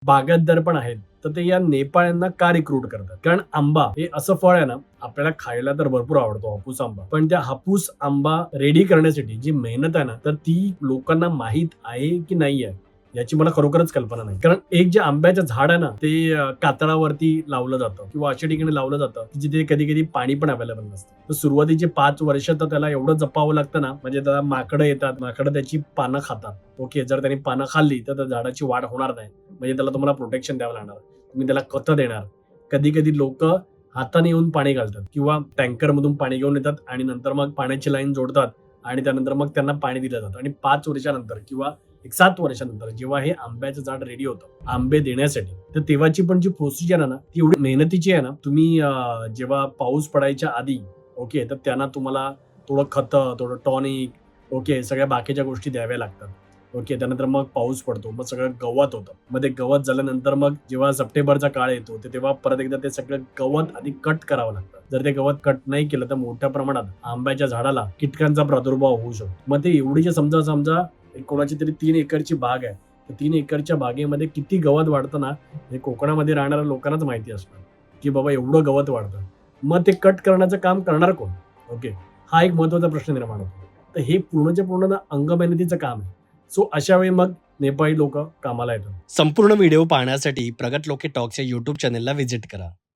बागायतदार पण आहेत, तर ते या नेपाळ्यांना का रिक्रूट करतात? कारण आंबा हे असं फळ आहे ना, आपल्याला खायला तर भरपूर आवडतो हापूस आंबा. पण त्या हापूस आंबा रेडी करण्यासाठी जी मेहनत आहे ना, तर ती लोकांना माहीत आहे की नाही आहे याची मला खरोखरच कल्पना नाही. कारण एक जे आंब्याचं झाड आहे ना, ते कातळावरती लावलं जातं किंवा अशा ठिकाणी लावलं जातं की जिथे कधी-कधी पाणी पण अवेलेबल नसतं. तर सुरुवातीचे 5 वर्ष तर त्याला एवढं जपावं लागतं ना, म्हणजे त्याला माकडं येतात, माकडं त्याची पानं खातात. ओके, जर त्यांनी पानं खाल्ली तर त्या झाडाची वाढ होणार नाही. म्हणजे त्याला तुम्हाला प्रोटेक्शन द्यावं लागणार. तुम्ही त्याला खतं देणार. कधी-कधी लोकं हाताने येऊन पाणी घालतात किंवा टँकरमधून पाणी घेऊन येतात आणि नंतर मग पाण्याची लाईन जोडतात आणि त्यानंतर मग त्यांना पाणी दिलं जातं आणि 5 वर्षानंतर किंवा एक 7 वर्षानंतर जेव्हा हे आंब्याचं झाड रेडी होतं आंबे देण्यासाठी, तर तेव्हाची पण जी प्रोसिजर आहे ना, ती एवढी मेहनतीची आहे ना, तुम्ही जेव्हा पाऊस पडायच्या आधी ओके, तर त्यांना तुम्हाला थोडं खतं, थोडं टॉनिक ओके, सगळ्या बाकीच्या गोष्टी द्याव्या लागतात. ओके. त्यानंतर मग पाऊस पडतो. मग सगळं गवत होतं. मग ते गवत झाल्यानंतर मग जेव्हा सप्टेंबरचा काळ येतो, तर तेव्हा परत एकदा ते सगळं गवत आधी कट करावं लागतं. जर ते गवत कट नाही केलं, तर मोठ्या प्रमाणात आंब्याच्या झाडाला कीटकांचा प्रादुर्भाव होऊ शकतो. मग ते एवढी जे समजा समजा कोणाची तरी 3 एकरची बाग आहे. तर 3 एकरच्या बागेमध्ये किती गवत वाढतं ना, हे कोकणामध्ये राहणाऱ्या लोकांनाच माहिती असणार, की बाबा एवढं गवत वाढतं. मग ते कट करण्याचं काम करणार कोण? ओके. हा एक महत्त्वाचा प्रश्न निर्माण होतो. तर हे पूर्णच्या पूर्ण ना अंगमेहनतीचं काम आहे. सो अशा वेळी मग नेपाळी लोकं कामाला येतात. संपूर्ण व्हिडिओ पाहण्यासाठी प्रगत लोके टॉक्सच्या YouTube चॅनेलला व्हिजिट करा.